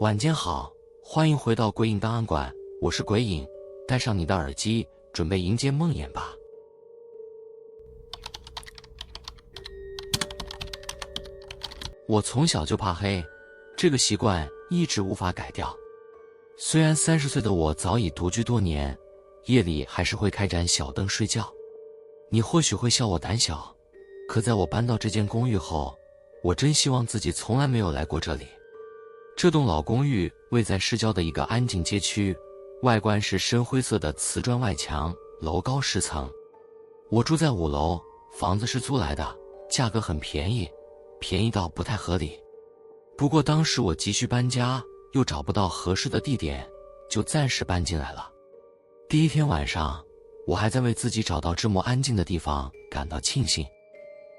晚间好，欢迎回到鬼影档案馆，我是鬼影，戴上你的耳机，准备迎接梦魇吧。我从小就怕黑，这个习惯一直无法改掉。虽然30岁的我早已独居多年，夜里还是会开盏小灯睡觉。你或许会笑我胆小，可在我搬到这间公寓后，我真希望自己从来没有来过这里。这栋老公寓位在市郊的一个安静街区，外观是深灰色的瓷砖外墙，楼高10层。我住在5楼，房子是租来的，价格很便宜，便宜到不太合理。不过当时我急需搬家，又找不到合适的地点，就暂时搬进来了。第一天晚上，我还在为自己找到这么安静的地方感到庆幸。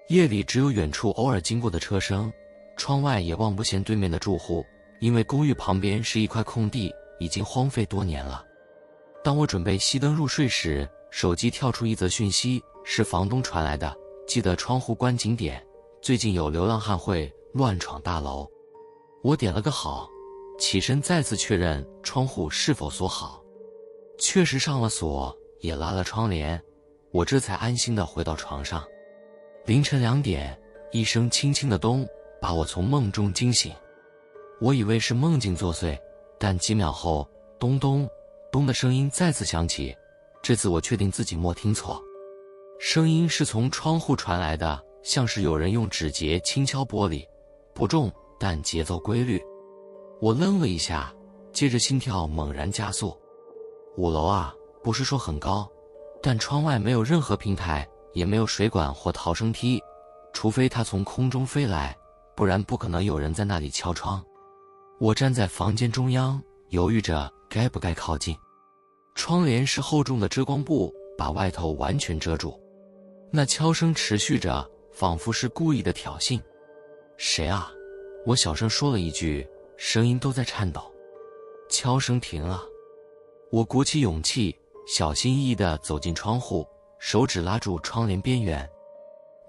夜里只有远处偶尔经过的车声，窗外也望不见对面的住户，因为公寓旁边是一块空地，已经荒废多年了。当我准备熄灯入睡时，手机跳出一则讯息，是房东传来的，记得窗户关紧点，最近有流浪汉会乱闯大楼。我点了个好，起身再次确认窗户是否锁好，确实上了锁，也拉了窗帘，我这才安心地回到床上。凌晨2点，一声轻轻的咚把我从梦中惊醒。我以为是梦境作祟，但几秒后，咚咚咚的声音再次响起，这次我确定自己没听错。声音是从窗户传来的，像是有人用指节轻敲玻璃，不重，但节奏规律。我愣了一下，接着心跳猛然加速。5楼啊，不是说很高，但窗外没有任何平台，也没有水管或逃生梯，除非它从空中飞来，不然不可能有人在那里敲窗。我站在房间中央，犹豫着该不该靠近。窗帘是厚重的遮光布，把外头完全遮住。那敲声持续着，仿佛是故意的挑衅。谁啊？我小声说了一句，声音都在颤抖。敲声停了，我鼓起勇气，小心翼翼地走进窗户，手指拉住窗帘边缘。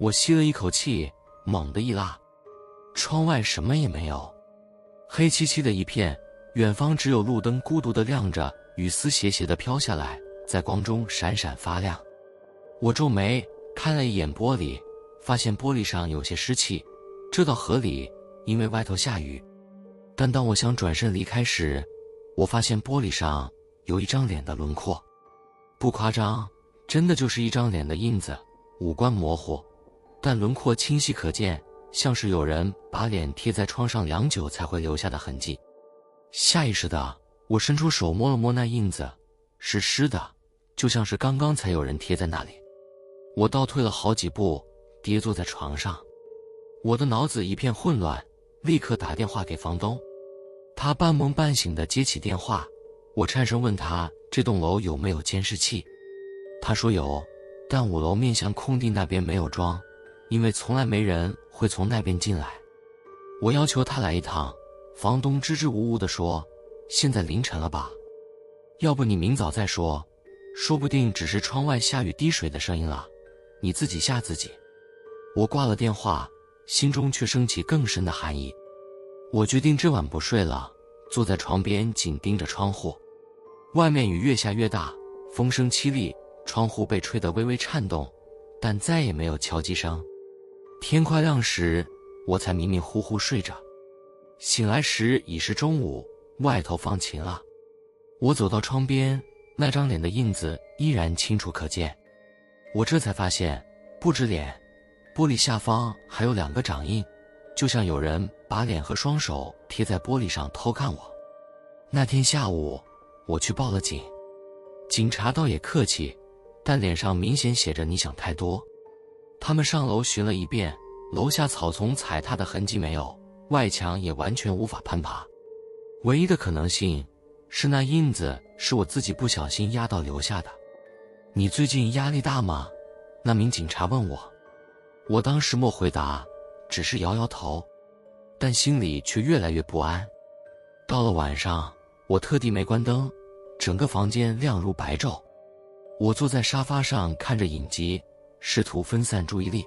我吸了一口气，猛地一拉，窗外什么也没有，黑漆漆的一片，远方只有路灯孤独地亮着，雨丝斜斜地飘下来，在光中闪闪发亮。我皱眉看了一眼玻璃，发现玻璃上有些湿气，这倒合理，因为外头下雨。但当我想转身离开时，我发现玻璃上有一张脸的轮廓。不夸张，真的就是一张脸的印子，五官模糊，但轮廓清晰可见，像是有人把脸贴在窗上良久才会留下的痕迹。下意识的，我伸出手摸了摸那印子，是湿的，就像是刚刚才有人贴在那里。我倒退了好几步，跌坐在床上。我的脑子一片混乱，立刻打电话给房东。他半梦半醒地接起电话，我颤声问他这栋楼有没有监视器。他说有，但5楼面向空地那边没有装，因为从来没人会从那边进来。我要求他来一趟，房东支支吾吾地说，现在凌晨了吧，要不你明早再说，说不定只是窗外下雨滴水的声音了，你自己吓自己。我挂了电话，心中却升起更深的寒意。我决定这晚不睡了，坐在床边紧盯着窗户。外面雨越下越大，风声凄厉，窗户被吹得微微颤动，但再也没有敲击声。天快亮时，我才迷迷糊糊睡着。醒来时已是中午，外头放晴了。我走到窗边，那张脸的印子依然清楚可见。我这才发现，不止脸，玻璃下方还有2个掌印，就像有人把脸和双手贴在玻璃上偷看我。那天下午，我去报了警。警察倒也客气，但脸上明显写着你想太多。他们上楼巡了一遍，楼下草丛踩踏的痕迹没有，外墙也完全无法攀爬。唯一的可能性是那印子是我自己不小心压到留下的。你最近压力大吗？那名警察问我。我当时没回答，只是摇摇头，但心里却越来越不安。到了晚上，我特地没关灯，整个房间亮如白昼。我坐在沙发上看着影集，试图分散注意力。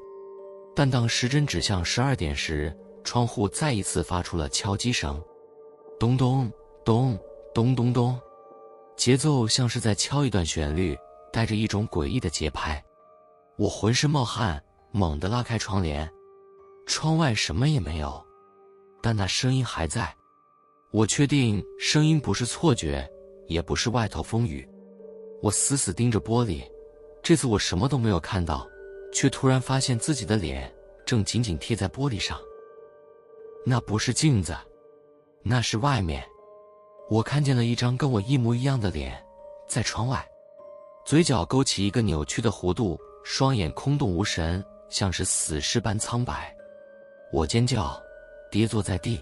但当时针指向12点时，窗户再一次发出了敲击声。咚咚咚咚咚咚，节奏像是在敲一段旋律，带着一种诡异的节拍。我浑身冒汗，猛地拉开窗帘，窗外什么也没有，但那声音还在。我确定声音不是错觉，也不是外头风雨。我死死盯着玻璃，这次我什么都没有看到，却突然发现自己的脸正紧紧贴在玻璃上。那不是镜子，那是外面。我看见了一张跟我一模一样的脸，在窗外，嘴角勾起一个扭曲的弧度，双眼空洞无神，像是死尸般苍白。我尖叫，跌坐在地。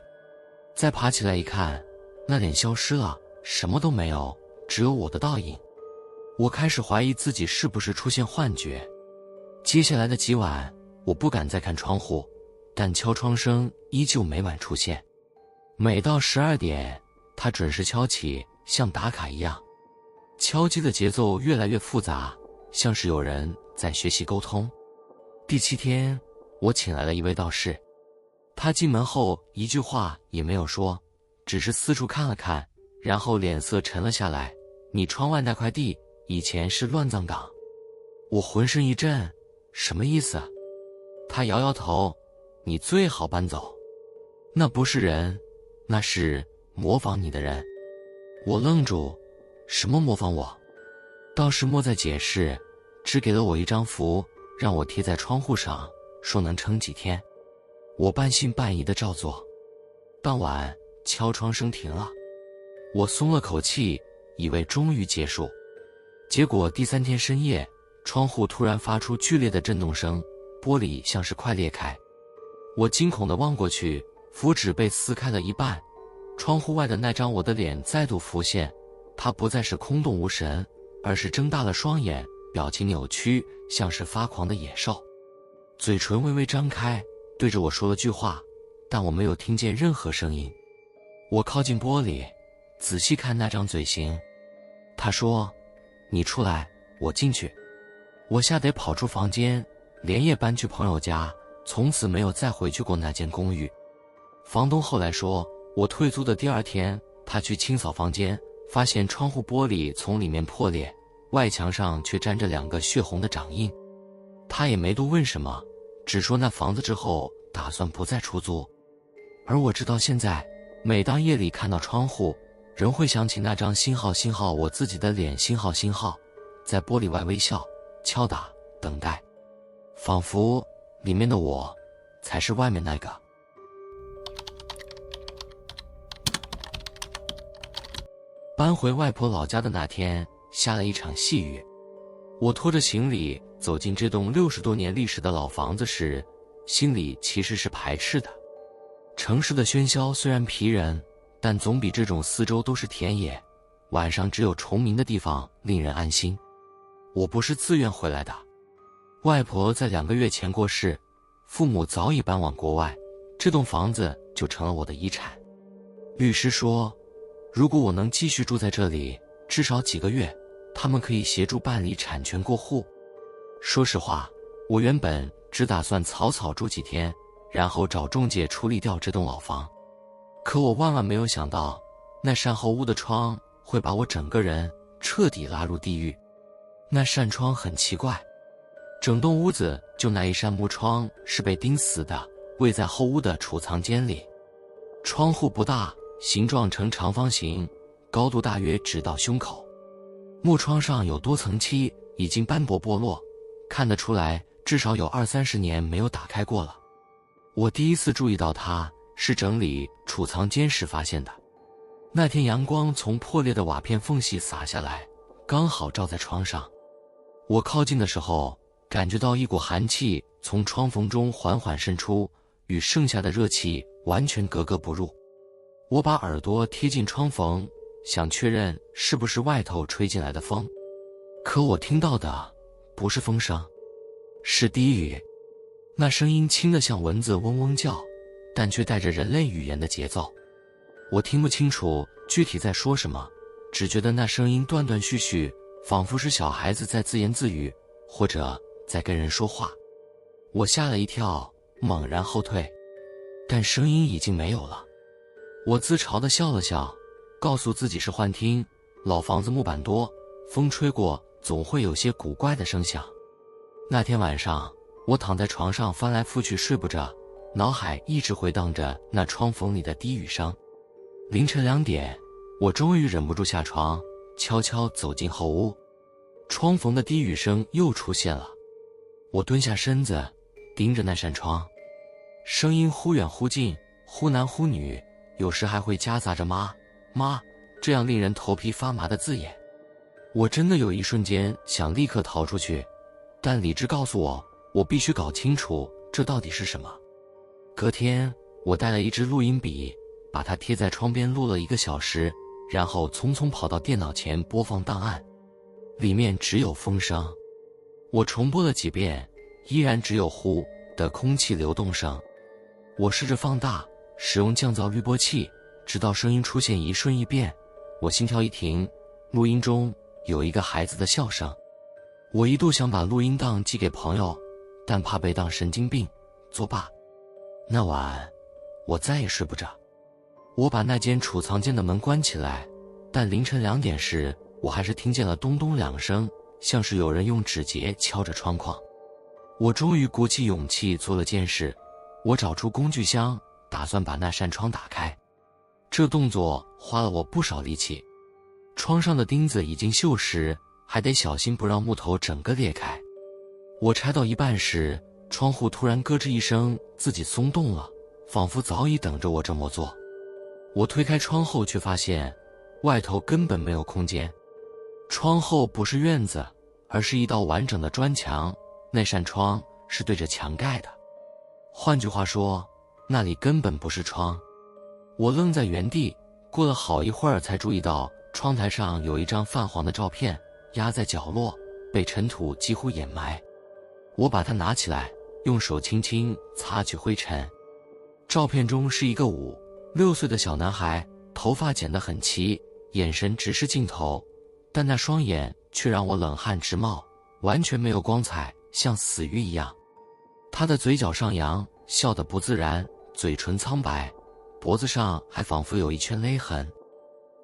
再爬起来一看，那脸消失了，什么都没有，只有我的倒影。我开始怀疑自己是不是出现幻觉。接下来的几晚，我不敢再看窗户，但敲窗声依旧每晚出现。每到12点，它准时敲起，像打卡一样。敲击的节奏越来越复杂，像是有人在学习沟通。第7天，我请来了一位道士。他进门后一句话也没有说，只是四处看了看，然后脸色沉了下来。你窗外那块地以前是乱葬岗。我浑身一震，什么意思？他摇摇头，你最好搬走。那不是人，那是模仿你的人。我愣住，什么模仿我？道士莫再解释，只给了我一张符，让我贴在窗户上，说能撑几天。我半信半疑地照做。傍晚，敲窗声停了，我松了口气，以为终于结束。结果第3天深夜，窗户突然发出剧烈的震动声，玻璃像是快裂开。我惊恐地望过去，符纸被撕开了一半，窗户外的那张我的脸再度浮现。它不再是空洞无神，而是睁大了双眼，表情扭曲，像是发狂的野兽，嘴唇微微张开，对着我说了句话，但我没有听见任何声音。我靠近玻璃，仔细看那张嘴型。他说：你出来，我进去。我吓得跑出房间，连夜搬去朋友家，从此没有再回去过那间公寓。房东后来说，我退租的第2天，他去清扫房间，发现窗户玻璃从里面破裂，外墙上却沾着2个血红的掌印。他也没多问什么，只说那房子之后打算不再出租。而我直到现在，每当夜里看到窗户，仍会想起那张星号我自己的脸，星号在玻璃外微笑、敲打、等待，仿佛里面的我才是外面那个。搬回外婆老家的那天，下了一场细雨。我拖着行李走进这栋60多年历史的老房子时，心里其实是排斥的。城市的喧嚣虽然疲人，但总比这种四周都是田野，晚上只有虫鸣的地方令人安心。我不是自愿回来的，外婆在2个月前过世，父母早已搬往国外，这栋房子就成了我的遗产。律师说，如果我能继续住在这里，至少几个月，他们可以协助办理产权过户。说实话，我原本只打算草草住几天，然后找中介处理掉这栋老房。可我万万没有想到，那扇后屋的窗会把我整个人彻底拉入地狱。那扇窗很奇怪，整栋屋子就那一扇木窗是被钉死的，位在后屋的储藏间里。窗户不大，形状呈长方形，高度大约直到胸口。木窗上有多层漆，已经斑驳剥落，看得出来至少有20-30年没有打开过了。我第一次注意到它，是整理储藏间时发现的。那天阳光从破裂的瓦片缝隙洒下来，刚好照在窗上。我靠近的时候，感觉到一股寒气从窗缝中缓缓渗出，与剩下的热气完全格格不入。我把耳朵贴近窗缝，想确认是不是外头吹进来的风。可我听到的不是风声，是低语。那声音轻得像蚊子嗡嗡叫，但却带着人类语言的节奏。我听不清楚具体在说什么，只觉得那声音断断续续，仿佛是小孩子在自言自语，或者在跟人说话。我吓了一跳，猛然后退，但声音已经没有了。我自嘲地笑了笑，告诉自己是幻听，老房子木板多，风吹过总会有些古怪的声响。那天晚上，我躺在床上翻来覆去睡不着，脑海一直回荡着那窗缝里的低语声。凌晨2点，我终于忍不住下床，悄悄走进后屋。窗缝的低语声又出现了，我蹲下身子，盯着那扇窗，声音忽远忽近，忽男忽女，有时还会夹杂着妈妈这样令人头皮发麻的字眼。我真的有一瞬间想立刻逃出去，但理智告诉我，我必须搞清楚这到底是什么。隔天，我带了一支录音笔，把它贴在窗边录了1个小时，然后匆匆跑到电脑前播放档案。里面只有风声，我重播了几遍，依然只有呼的空气流动声。我试着放大，使用降噪滤波器，直到声音出现一瞬一变，我心跳一停。录音中有一个孩子的笑声。我一度想把录音档寄给朋友，但怕被当神经病，作罢。那晚，我再也睡不着。我把那间储藏间的门关起来，但凌晨2点时，我还是听见了咚咚2声，像是有人用指节敲着窗框。我终于鼓起勇气做了件事，我找出工具箱，打算把那扇窗打开。这动作花了我不少力气，窗上的钉子已经锈蚀，还得小心不让木头整个裂开。我拆到一半时，窗户突然咯吱一声，自己松动了，仿佛早已等着我这么做。我推开窗后，却发现外头根本没有空间。窗后不是院子，而是一道完整的砖墙，那扇窗是对着墙盖的。换句话说，那里根本不是窗。我愣在原地，过了好一会儿才注意到窗台上有一张泛黄的照片，压在角落，被尘土几乎掩埋。我把它拿起来，用手轻轻擦去灰尘。照片中是一个5、6岁的小男孩，头发剪得很齐，眼神直视镜头，但那双眼却让我冷汗直冒，完全没有光彩，像死鱼一样。他的嘴角上扬，笑得不自然，嘴唇苍白，脖子上还仿佛有一圈勒痕。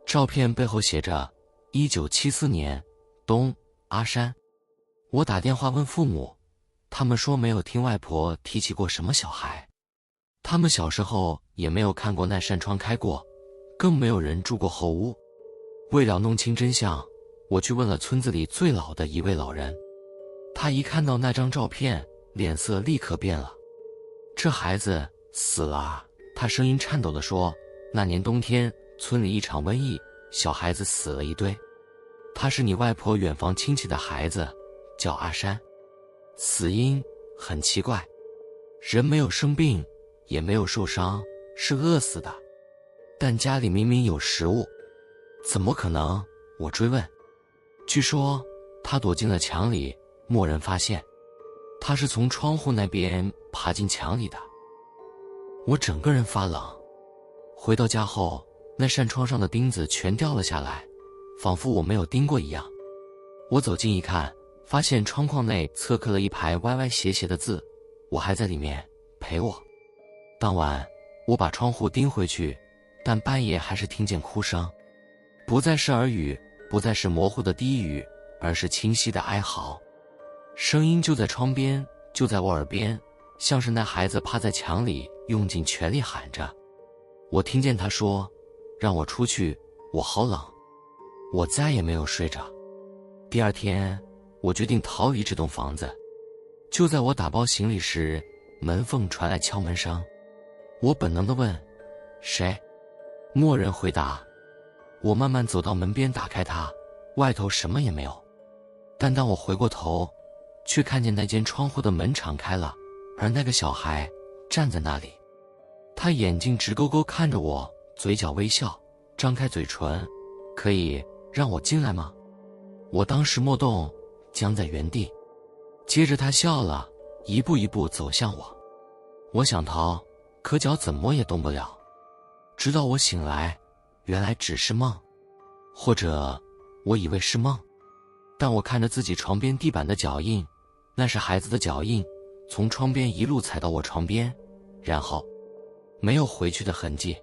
照片背后写着1974年东阿山。我打电话问父母，他们说没有听外婆提起过什么小孩，他们小时候也没有看过那扇窗开过，更没有人住过后屋。为了弄清真相，我去问了村子里最老的一位老人。他一看到那张照片，脸色立刻变了。这孩子死了，他声音颤抖地说，那年冬天村里一场瘟疫，小孩子死了一堆。他是你外婆远房亲戚的孩子，叫阿山。死因很奇怪，人没有生病，也没有受伤，是饿死的。但家里明明有食物，怎么可能？我追问。据说他躲进了墙里，没人发现。他是从窗户那边爬进墙里的。我整个人发冷。回到家后，那扇窗上的钉子全掉了下来，仿佛我没有钉过一样。我走近一看，发现窗框内侧刻了一排歪歪斜斜的字，我还在里面，陪我。当晚我把窗户钉回去，但半夜还是听见哭声，不再是耳语，不再是模糊的低语，而是清晰的哀嚎。声音就在窗边，就在我耳边，像是那孩子趴在墙里用尽全力喊着。我听见他说，让我出去，我好冷。我再也没有睡着。第二天，我决定逃离这栋房子。就在我打包行李时，门缝传来敲门声。我本能地问，谁？没人回答。我慢慢走到门边，打开它，外头什么也没有。但当我回过头，却看见那间窗户的门敞开了，而那个小孩站在那里。他眼睛直勾勾看着我，嘴角微笑，张开嘴唇，可以让我进来吗？我当时莫动，僵在原地。接着他笑了，一步一步走向我。我想逃，可脚怎么也动不了。直到我醒来，原来只是梦，或者我以为是梦。但我看着自己床边地板的脚印，那是孩子的脚印，从窗边一路踩到我床边，然后没有回去的痕迹。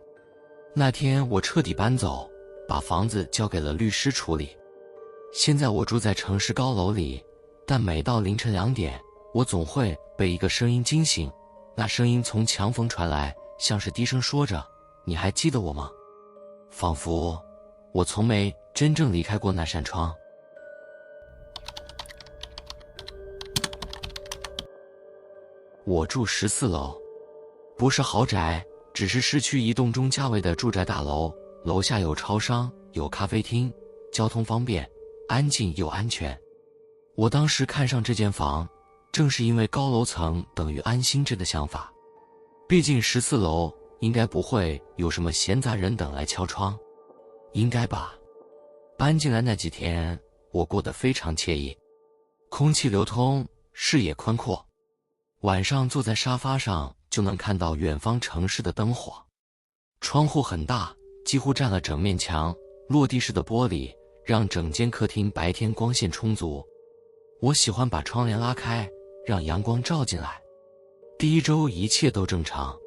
那天我彻底搬走，把房子交给了律师处理。现在我住在城市高楼里，但每到凌晨2点，我总会被一个声音惊醒。那声音从墙缝传来，像是低声说着：“你还记得我吗？”仿佛我从没真正离开过那扇窗。我住14楼，不是豪宅，只是市区一栋中价位的住宅大楼，楼下有超商，有咖啡厅，交通方便，安静又安全。我当时看上这间房，正是因为高楼层等于安心这个想法。毕竟14楼应该不会有什么闲杂人等来敲窗，应该吧。搬进来那几天，我过得非常惬意，空气流通，视野宽阔。晚上坐在沙发上就能看到远方城市的灯火。窗户很大，几乎占了整面墙，落地式的玻璃让整间客厅白天光线充足。我喜欢把窗帘拉开，让阳光照进来。第1周一切都正常，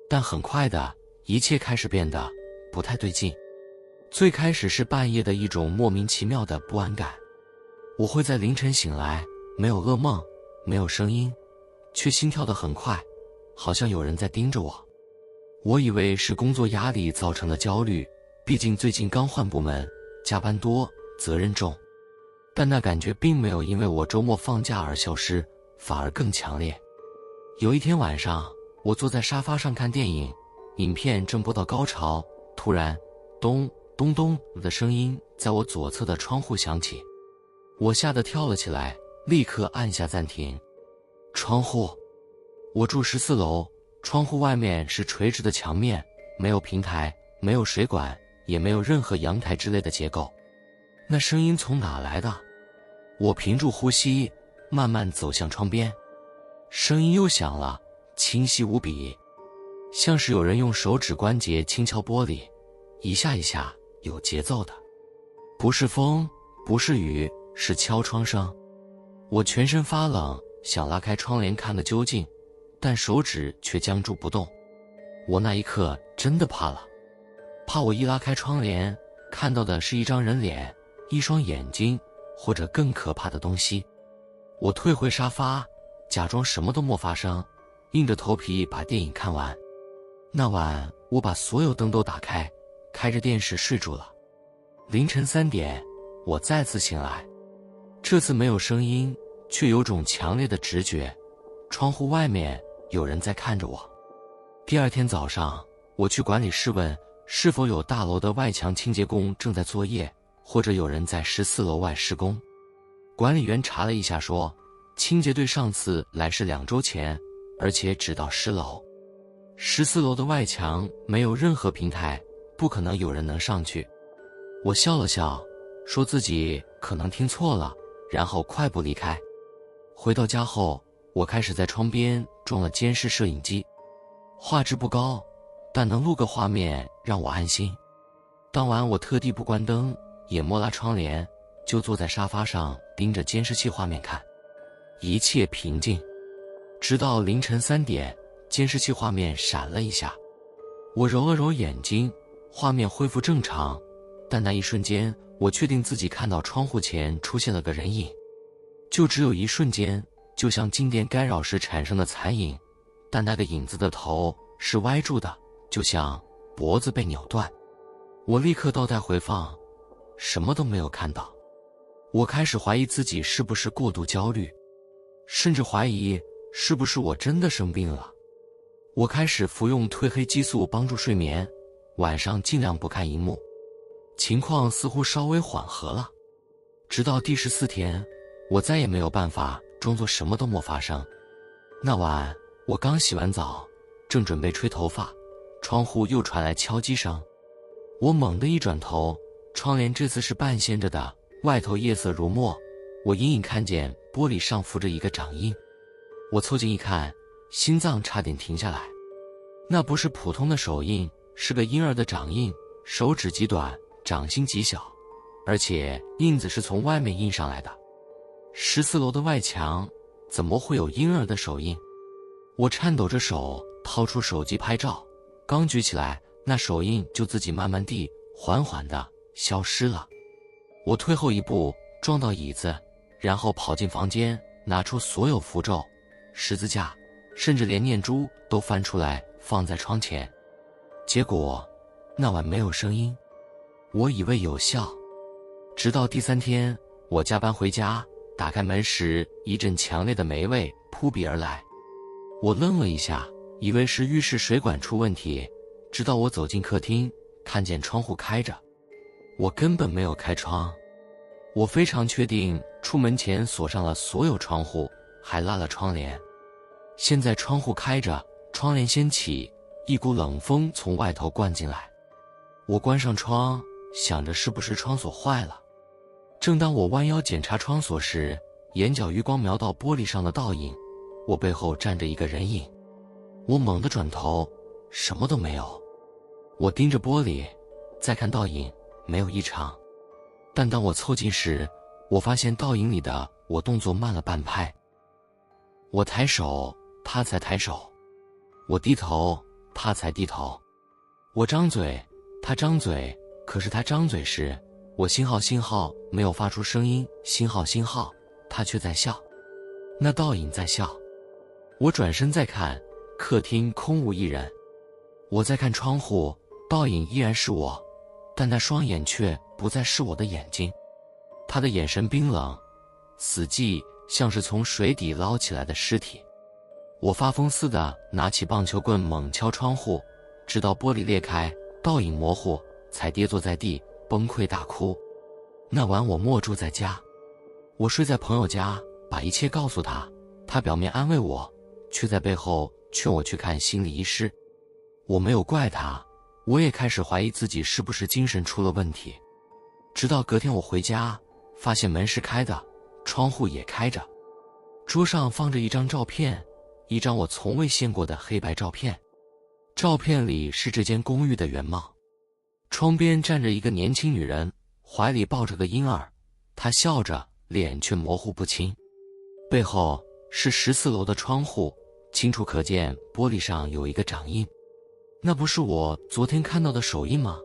但很快的，一切开始变得不太对劲。最开始是半夜的一种莫名其妙的不安感。我会在凌晨醒来，没有噩梦，没有声音，却心跳得很快，好像有人在盯着我。我以为是工作压力造成的焦虑，毕竟最近刚换部门，加班多，责任重。但那感觉并没有因为我周末放假而消失，反而更强烈。有一天晚上，我坐在沙发上看电影，影片正播到高潮，突然咚咚咚的声音在我左侧的窗户响起。我吓得跳了起来，立刻按下暂停。窗户，我住14楼，窗户外面是垂直的墙面，没有平台，没有水管，也没有任何阳台之类的结构。那声音从哪来的？我屏住呼吸，慢慢走向窗边。声音又响了，清晰无比，像是有人用手指关节轻敲玻璃，一下一下，有节奏的。不是风，不是雨，是敲窗声。我全身发冷，想拉开窗帘看个究竟，但手指却僵住不动。我那一刻真的怕了，怕我一拉开窗帘，看到的是一张人脸，一双眼睛，或者更可怕的东西。我退回沙发，假装什么都没发生，硬着头皮把电影看完。那晚我把所有灯都打开，开着电视睡住了。凌晨3点，我再次醒来，这次没有声音，却有种强烈的直觉，窗户外面有人在看着我。第二天早上，我去管理室问是否有大楼的外墙清洁工正在作业，或者有人在14楼外施工。管理员查了一下说，清洁队上次来是2周前，而且只到10楼。14楼的外墙没有任何平台，不可能有人能上去。我笑了笑，说自己可能听错了，然后快步离开。回到家后，我开始在窗边装了监视摄影机，画质不高，但能录个画面让我安心。当晚我特地不关灯，也没拉窗帘，就坐在沙发上盯着监视器画面看，一切平静。直到凌晨3点，监视器画面闪了一下，我揉了揉眼睛，画面恢复正常，但那一瞬间，我确定自己看到窗户前出现了个人影，就只有一瞬间，就像静电干扰时产生的残影，但那个影子的头是歪住的，就像脖子被扭断。我立刻倒带回放，什么都没有看到。我开始怀疑自己是不是过度焦虑，甚至怀疑是不是我真的生病了。我开始服用褪黑激素帮助睡眠，晚上尽量不看荧幕。情况似乎稍微缓和了，直到第14天，我再也没有办法装作什么都没发生。那晚我刚洗完澡，正准备吹头发，窗户又传来敲击声。我猛地一转头，窗帘这次是半掀着的，外头夜色如墨，我隐隐看见玻璃上浮着一个掌印。我凑近一看，心脏差点停下来。那不是普通的手印，是个婴儿的掌印，手指极短，掌心极小，而且印子是从外面印上来的。14楼的外墙怎么会有婴儿的手印？我颤抖着手掏出手机拍照，刚举起来，那手印就自己慢慢地、缓缓地消失了。我退后一步，撞到椅子，然后跑进房间，拿出所有符咒、十字架，甚至连念珠都翻出来放在窗前。结果那晚没有声音，我以为有效。直到第3天，我加班回家，打开门时，一阵强烈的霉味扑鼻而来。我愣了一下，以为是浴室水管出问题，直到我走进客厅，看见窗户开着。我根本没有开窗，我非常确定出门前锁上了所有窗户，还拉了窗帘。现在窗户开着，窗帘掀起，一股冷风从外头灌进来。我关上窗，想着是不是窗锁坏了。正当我弯腰检查窗锁时，眼角余光瞄到玻璃上的倒影，我背后站着一个人影。我猛地转头，什么都没有。我盯着玻璃，再看倒影，没有异常。但当我凑近时，我发现倒影里的我动作慢了半拍。我抬手，他才抬手；我低头，他才低头；我张嘴，他张嘴，可是他张嘴时，我星号没有发出声音，星号，他却在笑。那倒影在笑。我转身再看，客厅空无一人。我再看窗户，倒影依然是我，但那双眼却不再是我的眼睛。他的眼神冰冷、死寂，像是从水底捞起来的尸体。我发疯似的拿起棒球棍猛敲窗户，直到玻璃裂开，倒影模糊，才跌坐在地，崩溃大哭。那晚我默住在家，我睡在朋友家，把一切告诉他，他表面安慰我，却在背后劝我去看心理医师。我没有怪他，我也开始怀疑自己是不是精神出了问题。直到隔天我回家，发现门是开的，窗户也开着，桌上放着一张照片，一张我从未见过的黑白照片。照片里是这间公寓的原貌，窗边站着一个年轻女人，怀里抱着个婴儿，她笑着，脸却模糊不清。背后是14楼的窗户，清楚可见玻璃上有一个掌印。那不是我昨天看到的手印吗？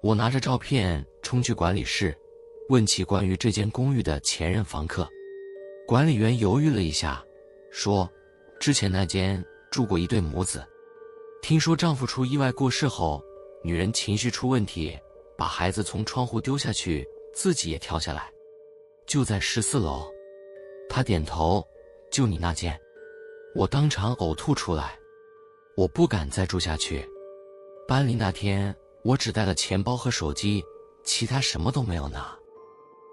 我拿着照片冲去管理室，问起关于这间公寓的前任房客。管理员犹豫了一下，说之前那间住过一对母子，听说丈夫出意外过世后，女人情绪出问题，把孩子从窗户丢下去，自己也跳下来，就在14楼。他点头，就你那间。我当场呕吐出来，我不敢再住下去。搬离那天，我只带了钱包和手机，其他什么都没有拿。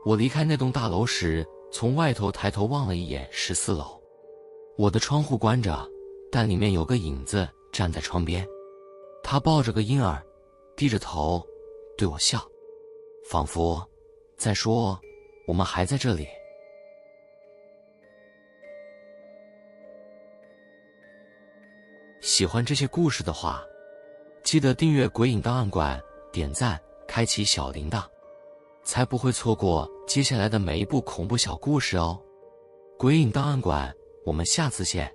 我离开那栋大楼时，从外头抬头望了一眼14楼，我的窗户关着，但里面有个影子站在窗边，他抱着个婴儿，低着头对我笑，仿佛在说我们还在这里。喜欢这些故事的话，记得订阅鬼影档案馆，点赞，开启小铃铛，才不会错过接下来的每一部恐怖小故事哦。鬼影档案馆，我们下次见。